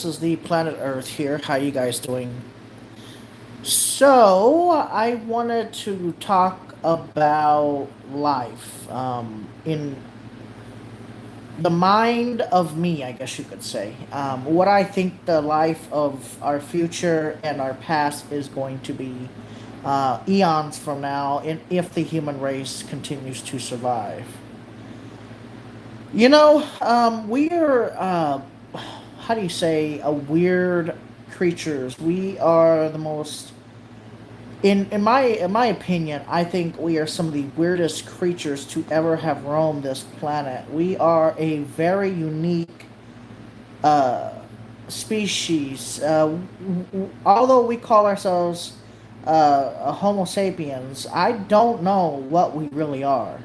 is the planet Earth here. How you guys doing? So, I wanted to talk about life in the mind of me, I guess you could say. What I think the life of our future and our past is going to be eons from now, if the human race continues to survive. We are, how do you say, a weird creatures. We are the most, in my opinion, I think we are some of the weirdest creatures to ever have roamed this planet. We are a very unique uh, species. Although we call ourselves Homo sapiens, I don't know what we really are.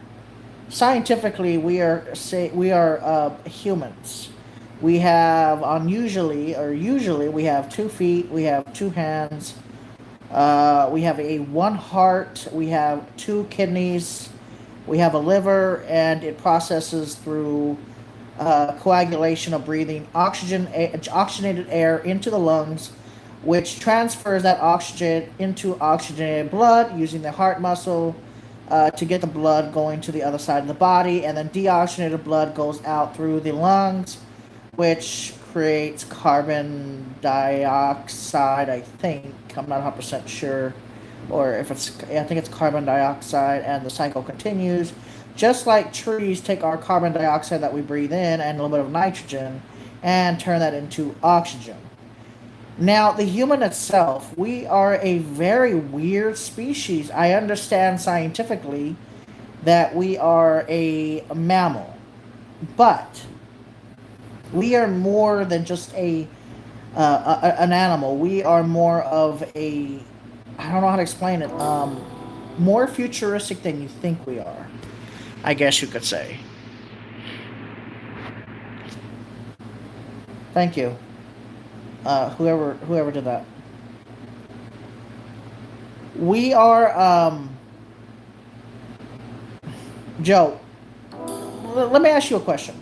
Scientifically, we are humans. We have unusually or usually we have 2 feet, we have 2 hands, we have a one heart, we have 2 kidneys, we have a liver, and it processes through coagulation of breathing oxygenated air into the lungs, which transfers that oxygen into oxygenated blood using the heart muscle to get the blood going to the other side of the body, and then deoxygenated blood goes out through the lungs, which creates carbon dioxide. I think I'm not 100% sure, or if it's I think it's carbon dioxide, and the cycle continues. Just like trees take our carbon dioxide that we breathe in and a little bit of nitrogen, and turn that into oxygen. Now, the human itself, we are a very weird species. I understand scientifically that we are a mammal, but we are more than just an animal. We are more of a, I don't know how to explain it, more futuristic than you think we are, I guess you could say. Thank you, whoever did that. We are, Joe. Let me ask you a question.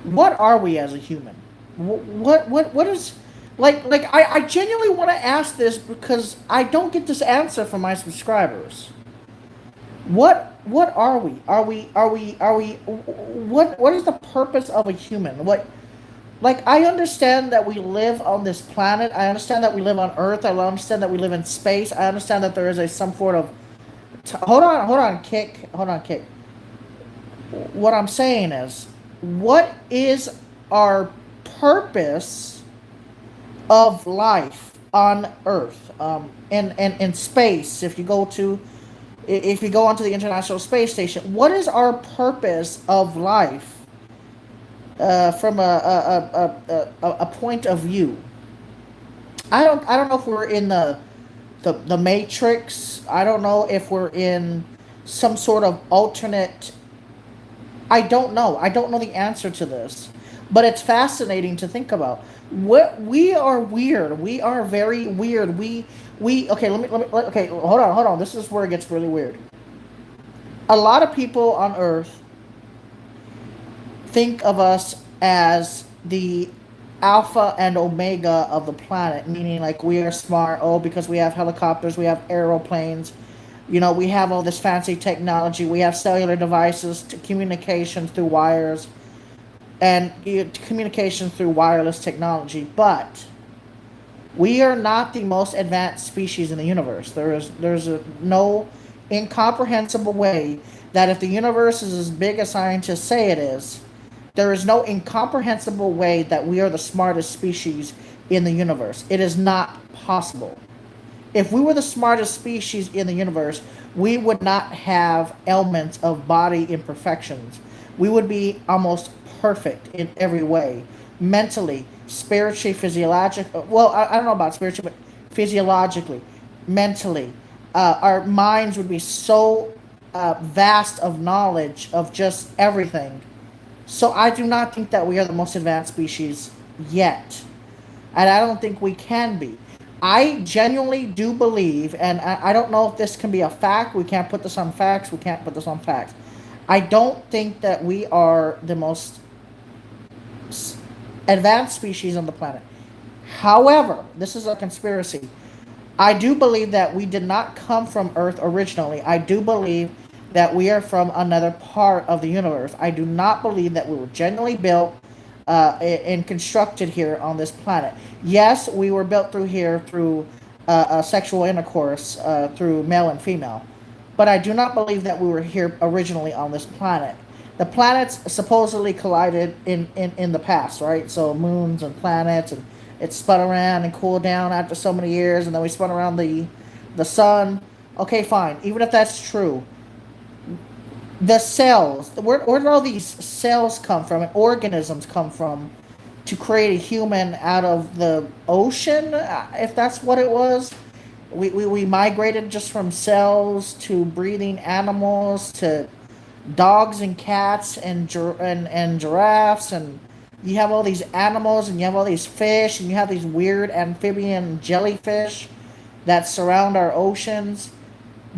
What are we as a human? What is, I genuinely want to ask this because I don't get this answer from my subscribers. What are we? Are we what is the purpose of a human? Like, I understand that we live on this planet. I understand that we live on Earth. I understand that we live in space. I understand that there is a some sort of hold on, kick. What I'm saying is, what is our purpose of life on Earth? In space, if you go onto the International Space Station, what is our purpose of life from a point of view? I don't know if we're in the Matrix. I don't know if we're in some sort of alternate. I don't know. I don't know the answer to this, but it's fascinating to think about. What we are weird. We are very weird. We okay. Okay. Hold on. This is where it gets really weird. A lot of people on Earth think of us as the alpha and omega of the planet, meaning like we are smart. Oh, because we have helicopters, we have aeroplanes, we have all this fancy technology. We have cellular devices, to communication through wires, and communication through wireless technology. But we are not the most advanced species in the universe. No incomprehensible way that if the universe is as big as scientists say it is, there is no incomprehensible way that we are the smartest species in the universe. It is not possible. If we were the smartest species in the universe, we would not have ailments of body imperfections. We would be almost perfect in every way, mentally, spiritually, physiologically. Well, I don't know about spiritually, but physiologically, mentally, our minds would be so vast of knowledge of just everything. So I do not think that we are the most advanced species yet, and I don't think we can be. I genuinely do believe, and I don't know if this can be a fact. We can't put this on facts. We can't put this on facts. I don't think that we are the most advanced species on the planet. However, this is a conspiracy. I do believe that we did not come from Earth originally. I do believe that we are from another part of the universe. I do not believe that we were genuinely built and constructed here on this planet. Yes, we were built through here through sexual intercourse through male and female, but I do not believe that we were here originally on this planet. The planets supposedly collided in the past, right? So moons and planets, and it spun around and cooled down after so many years, and then we spun around the sun. Okay, fine. Even if that's true, the cells, where did all these cells come from and organisms come from to create a human out of the ocean? If that's what it was, we migrated just from cells to breathing animals to dogs and cats and giraffes, and you have all these animals and you have all these fish and you have these weird amphibian jellyfish that surround our oceans.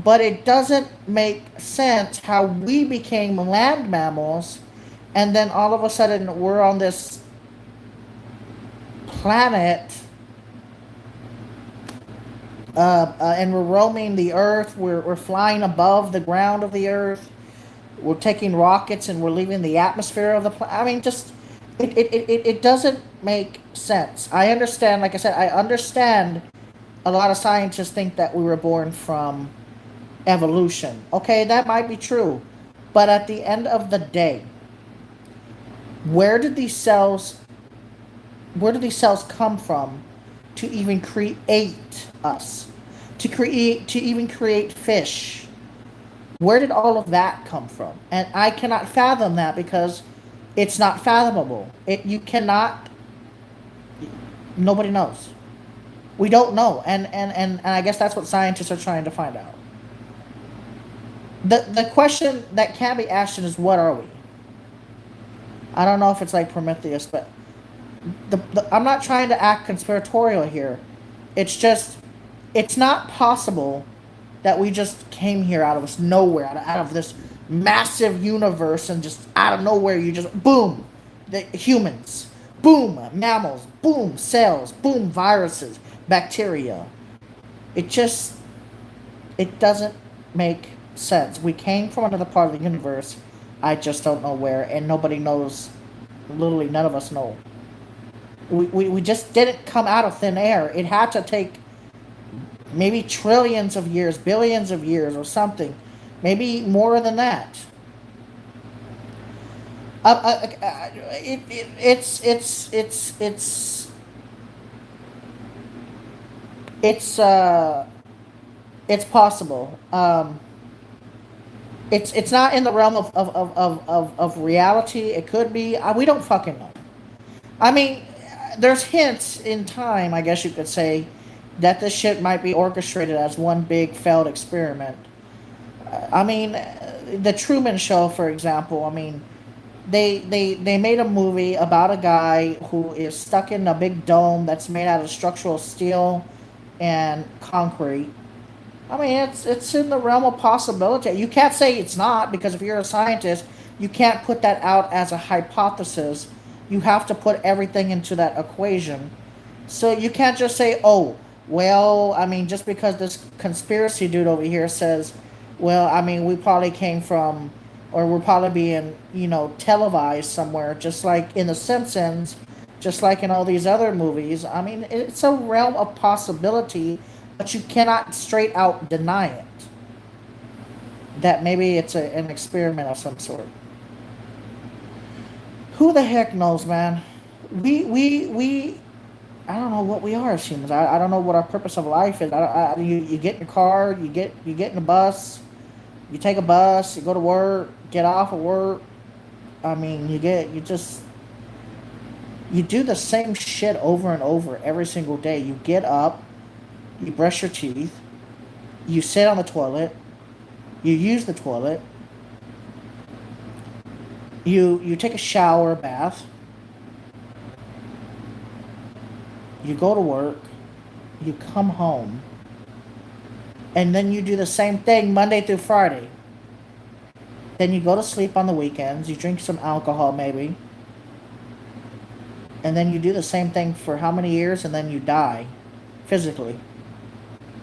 But it doesn't make sense how we became land mammals and then all of a sudden we're on this planet and we're roaming the earth. We're flying above the ground of the earth. We're taking rockets and we're leaving the atmosphere of the planet. I mean, just it doesn't make sense. I understand, like I said, I understand a lot of scientists think that we were born from evolution. Okay, that might be true. But at the end of the day, where did these cells come from to even create us? To even create fish? Where did all of that come from? And I cannot fathom that because it's not fathomable. You cannot, nobody knows. We don't know. And I guess that's what scientists are trying to find out. The question that can be asked is, what are we? I don't know if it's like Prometheus, but I'm not trying to act conspiratorial here. It's just, it's not possible that we just came here out of nowhere, out of this massive universe, and just out of nowhere you just, boom, the humans, boom, mammals, boom, cells, boom, viruses, bacteria. It doesn't make sense. We came from another part of the universe. I just don't know where, and nobody knows. Literally, none of us know. We just didn't come out of thin air. It had to take maybe trillions of years, billions of years, or something. Maybe more than that. It's possible. It's not in the realm of reality. It could be. We don't fucking know. I mean, there's hints in time, I guess you could say, that this shit might be orchestrated as one big failed experiment. I mean, the Truman Show, for example. I mean, they made a movie about a guy who is stuck in a big dome that's made out of structural steel and concrete. I mean, it's in the realm of possibility. You can't say it's not, because if you're a scientist, you can't put that out as a hypothesis. You have to put everything into that equation. So you can't just say, oh, well, I mean, just because this conspiracy dude over here says, well, I mean, we probably came from, or we're probably being, televised somewhere, just like in The Simpsons, just like in all these other movies. I mean, it's a realm of possibility, but you cannot straight out deny it. That maybe it's an experiment of some sort. Who the heck knows, man? We I don't know what we are as humans. I don't know what our purpose of life is. You get in your car, you get in a bus, you take a bus, you go to work, get off of work. I mean, you do the same shit over and over every single day. You get up, you brush your teeth, you sit on the toilet, you use the toilet, you take a shower, bath, you go to work, you come home, and then you do the same thing Monday through Friday. Then you go to sleep on the weekends, you drink some alcohol maybe, and then you do the same thing for how many years, and then you die physically.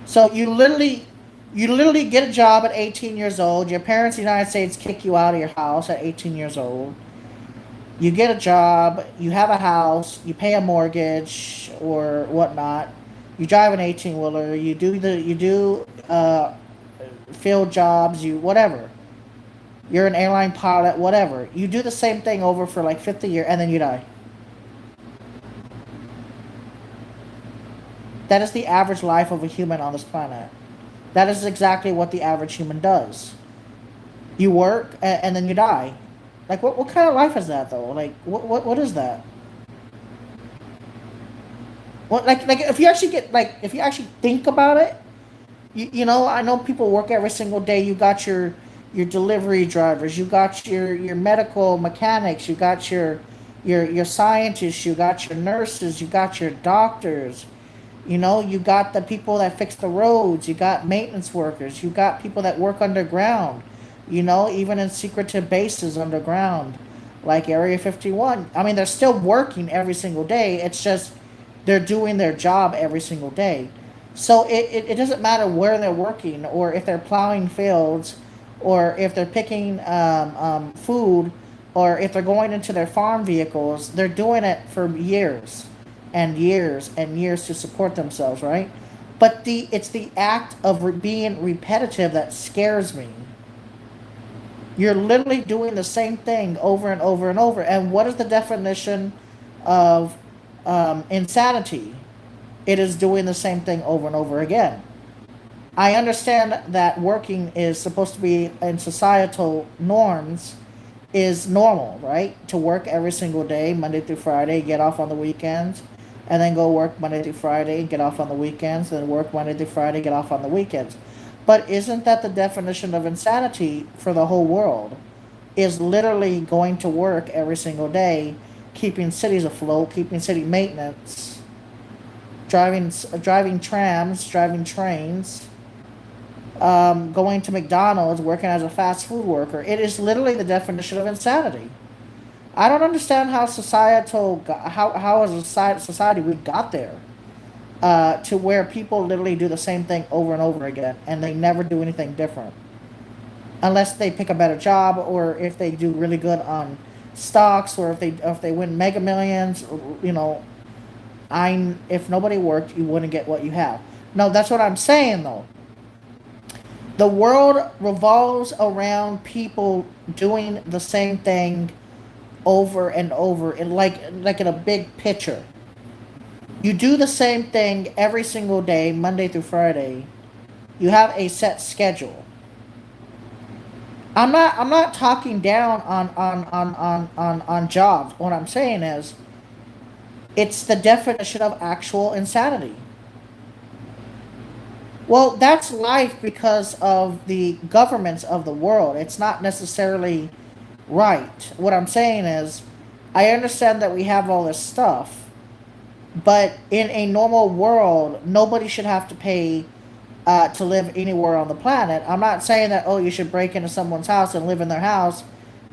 So you literally get a job at 18 years old. Your parents in the United States kick you out of your house at 18 years old. You get a job, you have a house, you pay a mortgage or whatnot. You drive an 18 wheeler. You do field jobs. You whatever. You're an airline pilot. Whatever. You do the same thing over for like 50 years, and then you die. That is the average life of a human on this planet. That is exactly what the average human does. You work and then you die. Like what kind of life is that though? Like what is that? What like if you actually get like if you actually think about it, you know, I know people work every single day. You got your delivery drivers, you got your medical mechanics, you got your scientists, you got your nurses, you got your doctors. You know, you got the people that fix the roads, you got maintenance workers, you got people that work underground, you know, even in secretive bases underground, like Area 51. I mean, they're still working every single day. It's just they're doing their job every single day. So it doesn't matter where they're working or if they're plowing fields or if they're picking food or if they're going into their farm vehicles, they're doing it for years and years and years to support themselves, right? But it's the act of being repetitive that scares me. You're literally doing the same thing over and over and over. And what is the definition of insanity? It is doing the same thing over and over again. I understand that working is supposed to be in societal norms is normal, right? To work every single day, Monday through Friday, get off on the weekends, and then go work Monday through Friday, get off on the weekends, then work Monday through Friday, get off on the weekends. But isn't that the definition of insanity for the whole world? Is literally going to work every single day, keeping cities afloat, keeping city maintenance, driving trams, driving trains, going to McDonald's, working as a fast food worker. It is literally the definition of insanity. I don't understand how how as a society we got there to where people literally do the same thing over and over again, and they never do anything different, unless they pick a better job or if they do really good on stocks or if they win Mega Millions. You know, I if nobody worked, you wouldn't get what you have. No, that's what I'm saying though. The world revolves around people doing the same thing over and over in like in a big picture. You do the same thing every single day, Monday through Friday. You have a set schedule. I'm not talking down on jobs. What I'm saying is it's the definition of actual insanity. Well, that's life because of the governments of the world. It's not necessarily right. What I'm saying is, I understand that we have all this stuff, but in a normal world, nobody should have to pay to live anywhere on the planet. I'm not saying that, oh, you should break into someone's house and live in their house,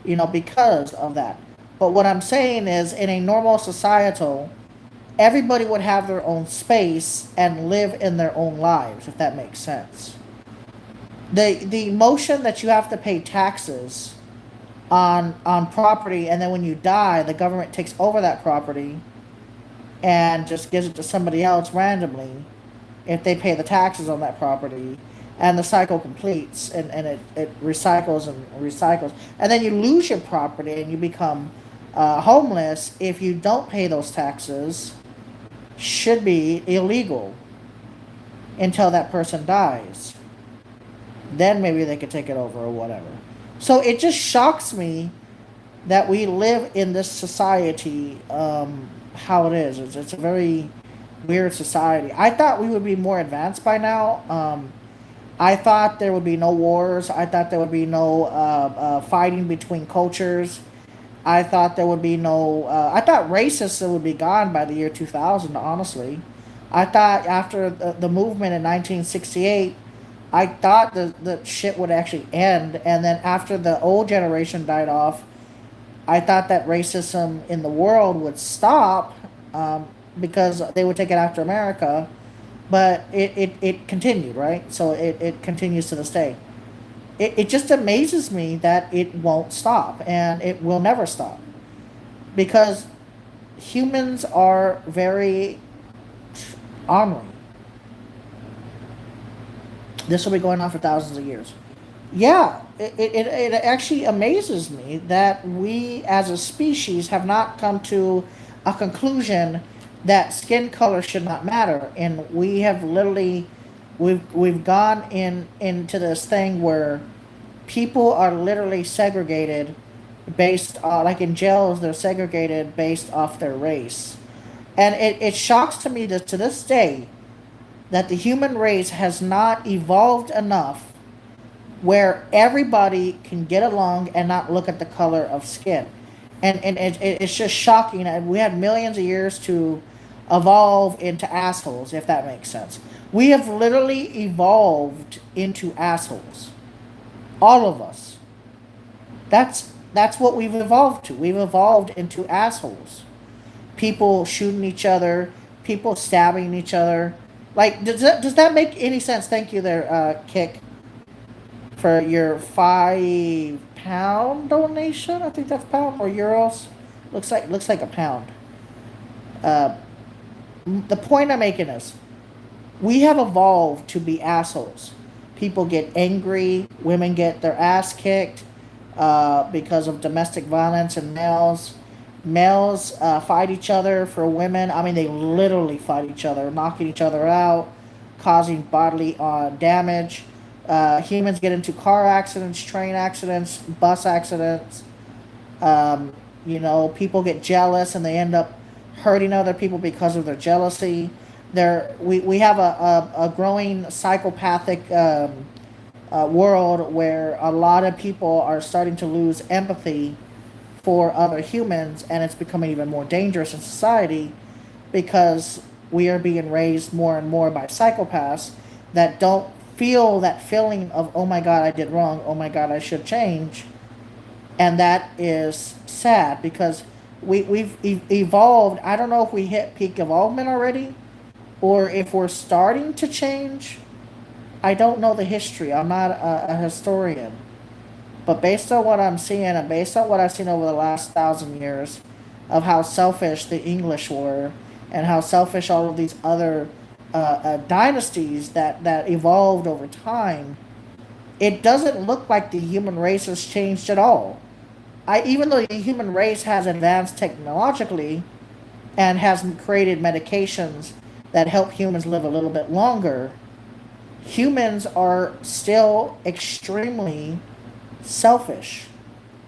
you know, because of that. But what I'm saying is, in a normal societal, everybody would have their own space and live in their own lives, if that makes sense. The motion that you have to pay taxes on property, and then when you die, the government takes over that property and just gives it to somebody else randomly if they pay the taxes on that property, and the cycle completes, and it recycles and recycles, and then you lose your property and you become homeless if you don't pay those taxes. Should be illegal until that person dies. Then maybe they could take it over or whatever. So it just shocks me that we live in this society how it is. It's a very weird society. I thought we would be more advanced by now. I thought there would be no wars. I thought there would be no fighting between cultures. I thought there would be no. I thought racism would be gone by the year 2000, honestly. I thought after the movement in 1968, I thought the shit would actually end. And then after the old generation died off, I thought that racism in the world would stop, because they would take it after America, but it continued, right? So it continues to this day. It just amazes me that it won't stop, and it will never stop, because humans are very ornery. This will be going on for thousands of years. Yeah, it actually amazes me that we as a species have not come to a conclusion that skin color should not matter. And we have literally, we've gone into this thing where people are literally segregated based on, like in jails, they're segregated based off their race. And it shocks to me that to this day that the human race has not evolved enough where everybody can get along and not look at the color of skin. And it's just shocking. And we had millions of years to evolve into assholes, if that makes sense. We have literally evolved into assholes. All of us. That's what we've evolved to. We've evolved into assholes. People shooting each other, people stabbing each other. Like, does that make any sense? Thank you there, Kick, for your £5 donation. I think that's pound or euros. Looks like a pound. Uh, the point I'm making is, we have evolved to be assholes. People get angry. Women get their ass kicked because of domestic violence, and males fight each other for women. I mean, they literally fight each other, knocking each other out, causing bodily damage. Humans get into car accidents, train accidents, bus accidents. People get jealous and they end up hurting other people because of their jealousy. We have a growing psychopathic world where a lot of people are starting to lose empathy for other humans, and it's becoming even more dangerous in society because we are being raised more and more by psychopaths that don't feel that feeling of, oh my god, I did wrong, oh my god, I should change. And that is sad because we've evolved. I don't know if we hit peak evolvement already or if we're starting to change. I don't know the history. I'm not a historian. But based on what I'm seeing and based on what I've seen over the last 1,000 years of how selfish the English were and how selfish all of these other dynasties that evolved over time, it doesn't look like the human race has changed at all. Even though the human race has advanced technologically and has created medications that help humans live a little bit longer, humans are still extremely selfish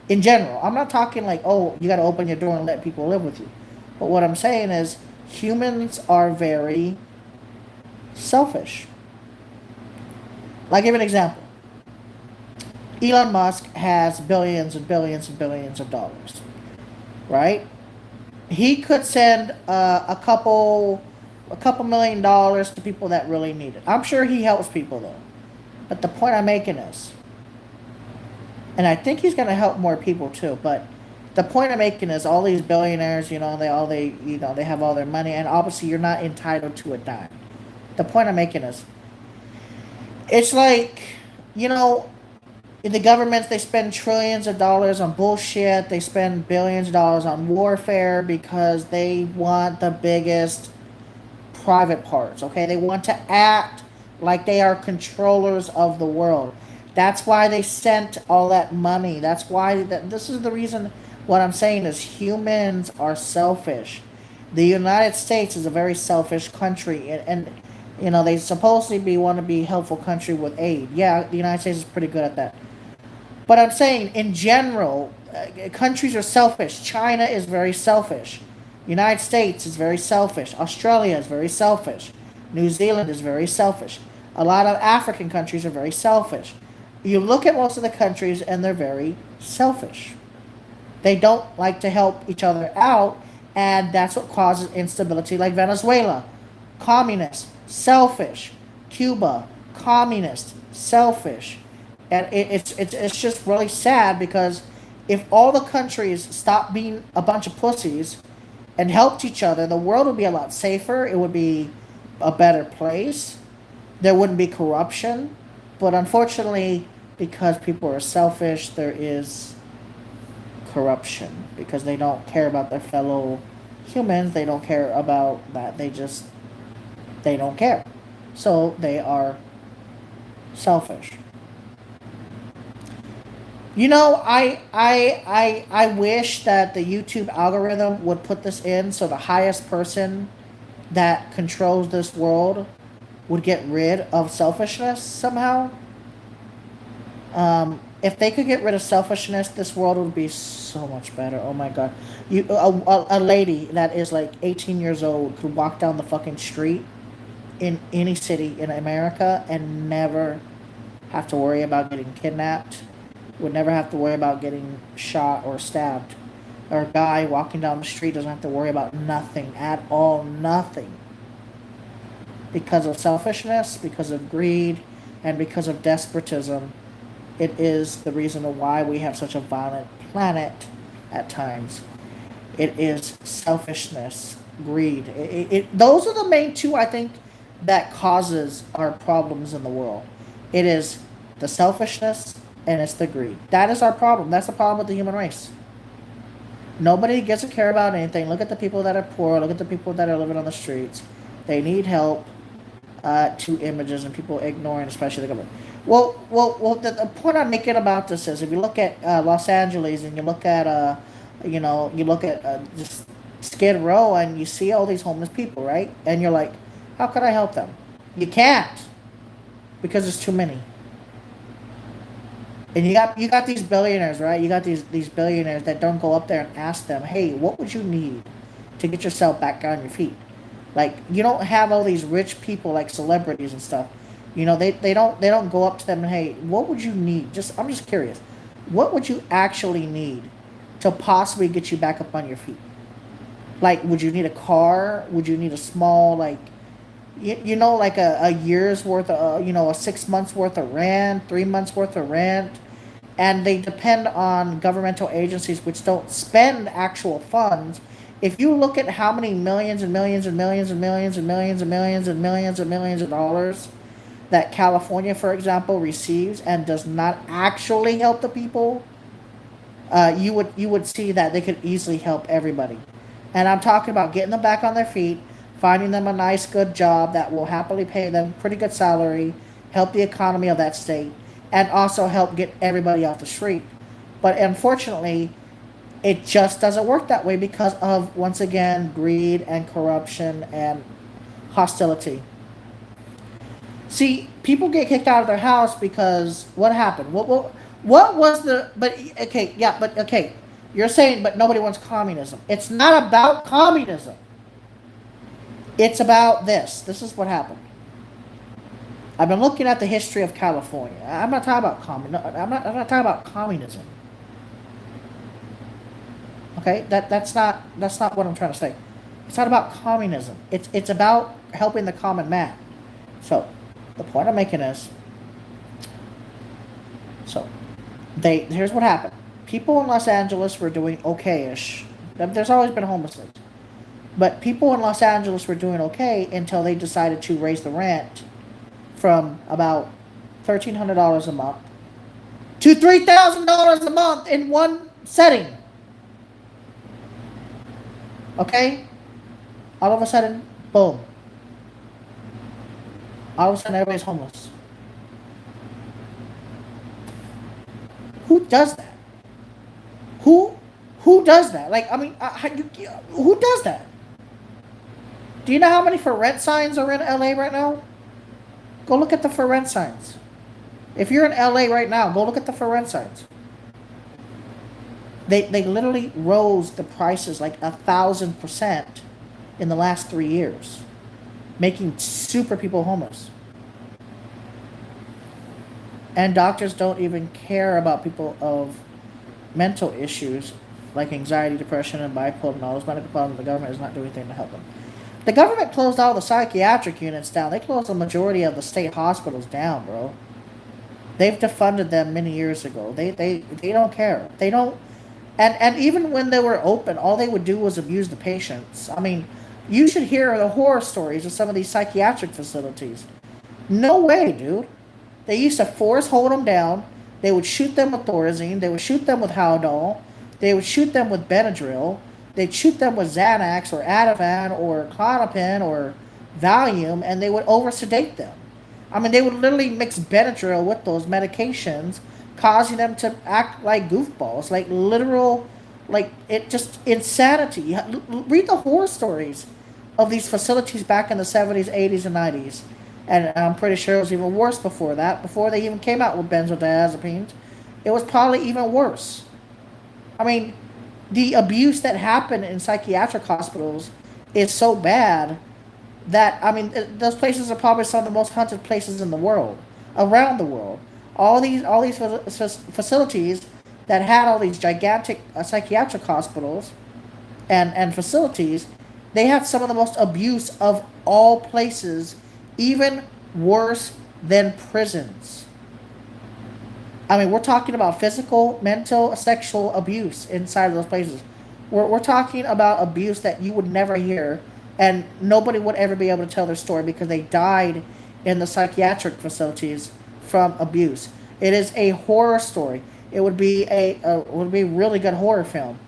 in general. I'm not talking like, oh, you got to open your door and let people live with you. But what I'm saying is humans are very selfish. I'll give an example. Elon Musk has billions and billions and billions of dollars, right? He could send a couple $1,000,000 to people that really need it. I'm sure he helps people though. But the point I'm making is, and I think he's going to help more people too. But the point I'm making is, all these billionaires, they have all their money, and obviously you're not entitled to a dime. The point I'm making is, it's like, you know, in the governments, they spend trillions of dollars on bullshit. They spend billions of dollars on warfare because they want the biggest private parts. Okay, they want to act like they are controllers of the world. That's why they sent all that money. That's why this is the reason. What I'm saying is humans are selfish. The United States is a very selfish country, and they supposedly want to be a helpful country with aid. Yeah, the United States is pretty good at that. But I'm saying, in general, countries are selfish. China is very selfish. United States is very selfish. Australia is very selfish. New Zealand is very selfish. A lot of African countries are very selfish. You look at most of the countries and they're very selfish. They don't like to help each other out, and that's what causes instability, like Venezuela. Communist, selfish. Cuba, communist, selfish. And it's just really sad because If all the countries stopped being a bunch of pussies and helped each other, the world would be a lot safer. It would be a better place. There wouldn't be corruption. But unfortunately, because people are selfish, there is corruption because they don't care about their fellow humans. They don't care about that. They don't care. So they are selfish. I wish that the YouTube algorithm would put this in so the highest person that controls this world would get rid of selfishness somehow. If they could get rid of selfishness, this world would be so much better. Oh my god, a lady that is like 18 years old could walk down the fucking street in any city in America and never have to worry about getting kidnapped. Would never have to worry about getting shot or stabbed. Or a guy walking down the street doesn't have to worry about nothing at all, nothing. Because of selfishness, because of greed, and because of despotism, it is the reason why we have such a violent planet at times. It is selfishness, greed. Those are the main two, I think, that causes our problems in the world. It is the selfishness and it's the greed. That is our problem. That's the problem with the human race. Nobody gets to care about anything. Look at the people that are poor. Look at the people that are living on the streets. They need help. To images and people ignoring, especially the government. Well. The point I'm making about this is, if you look at Los Angeles and you look at, you look at just Skid Row and you see all these homeless people, right? And you're like, how can I help them? You can't, because there's too many. And you got these billionaires, right? You got these billionaires that don't go up there and ask them, hey, what would you need to get yourself back on your feet? Like, you don't have all these rich people like celebrities and stuff. They don't go up to them and, hey, what would you need? I'm just curious. What would you actually need to possibly get you back up on your feet? Like, would you need a car? Would you need a small, like, like a year's worth of, a 6 months worth of rent, 3 months worth of rent? And they depend on governmental agencies which don't spend actual funds. If you look at how many millions and millions and millions and millions and millions and millions and millions and millions of dollars that California, for example, receives and does not actually help the people, you would see that they could easily help everybody. And I'm talking about getting them back on their feet, finding them a nice, good job that will happily pay them pretty good salary, help the economy of that state, and also help get everybody off the street. But unfortunately, it just doesn't work that way because of, once again, greed and corruption and hostility. See, people get kicked out of their house because what happened? What was the? But okay, yeah, but okay. You're saying, but nobody wants communism. It's not about communism. It's about this. This is what happened. I've been looking at the history of California. I'm not talking about I'm not talking about communism. Okay, that's not what I'm trying to say. It's not about communism. It's about helping the common man. So, the point I'm making is, so here's what happened. People in Los Angeles were doing okay-ish. There's always been homelessness, but people in Los Angeles were doing okay until they decided to raise the rent from about $1,300 a month to $3,000 a month in one setting. Okay? All of a sudden, boom. All of a sudden, everybody's homeless. Who does that? Who does that? Like, I mean, who does that? Do you know how many for rent signs are in LA right now? Go look at the for rent signs. If you're in LA right now, go look at the for rent signs. They literally rose the prices like 1,000% in the last 3 years, making super people homeless. And doctors don't even care about people of mental issues like anxiety, depression, and bipolar and all those medical problems. The government is not doing anything to help them. The government closed all the psychiatric units down. They closed the majority of the state hospitals down, bro. They've defunded them many years ago. They don't care. They don't And even when they were open, all they would do was abuse the patients. I mean, you should hear the horror stories of some of these psychiatric facilities. No way, dude. They used to force hold them down. They would shoot them with Thorazine. They would shoot them with Haldol. They would shoot them with Benadryl. They'd shoot them with Xanax or Ativan or Clonopin or Valium, and they would over sedate them. I mean, they would literally mix Benadryl with those medications, causing them to act like goofballs, like literal, like it just insanity. Read the horror stories of these facilities back in the 70s, 80s, and 90s. And I'm pretty sure it was even worse before that, before they even came out with benzodiazepines. It was probably even worse. I mean, the abuse that happened in psychiatric hospitals is so bad that, I mean, those places are probably some of the most haunted places in the world, around the world. All these facilities that had all these gigantic psychiatric hospitals and facilities, they had some of the most abuse of all places, even worse than prisons. I mean, we're talking about physical, mental, sexual abuse inside of those places. We're talking about abuse that you would never hear, and nobody would ever be able to tell their story because they died in the psychiatric facilities from abuse. It is a horror story. It would be a really good horror film.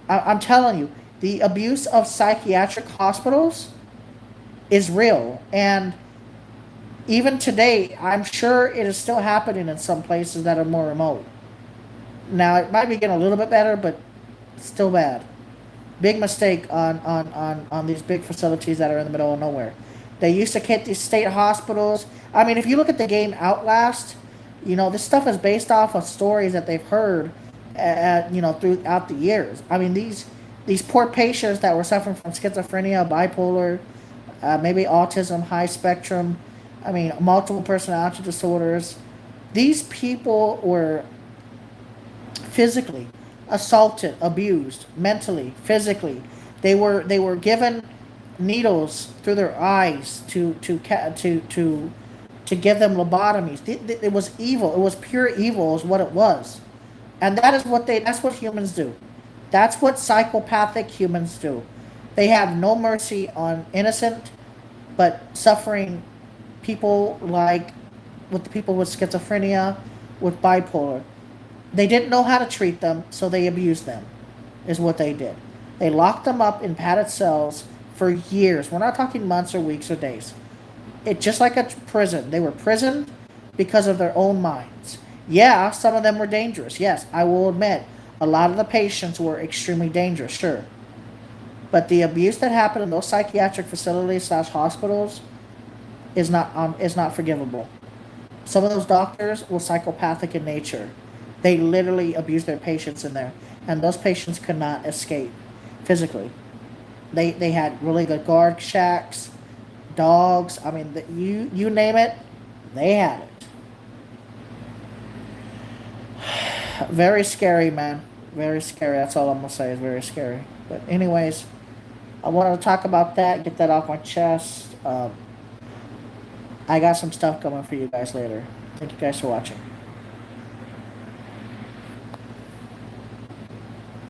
I'm telling you, the abuse of psychiatric hospitals is real, and even today, I'm sure it is still happening in some places that are more remote. Now, it might be getting a little bit better, but still bad. Big mistake on these big facilities that are in the middle of nowhere. They used to get these state hospitals. I mean, if you look at the game Outlast, this stuff is based off of stories that they've heard, throughout the years. I mean, these poor patients that were suffering from schizophrenia, bipolar, maybe autism, high spectrum, I mean, multiple personality disorders. These people were physically assaulted, abused, mentally, physically. They were given needles through their eyes to give them lobotomies. It was evil. It was pure evil, is what it was, and that's what humans do. That's what psychopathic humans do. They have no mercy on innocent but suffering people, like with the people with schizophrenia, with bipolar. They didn't know how to treat them, so they abused them, is what they did. They locked them up in padded cells for years. We're not talking months or weeks or days. It just like a prison. They were prisoned because of their own minds. Yeah, some of them were dangerous. Yes, I will admit. A lot of the patients were extremely dangerous, sure. But the abuse that happened in those psychiatric facilities slash hospitals is not forgivable. Some of those doctors were psychopathic in nature. They literally abused their patients in there, and those patients could not escape physically. They had really good guard shacks, dogs. I mean, you name it, they had it. Very scary, man. Very scary. That's all I'm gonna say. Is very scary. But anyways, I wanted to talk about that, get that off my chest. I got some stuff coming for you guys later. Thank you guys for watching.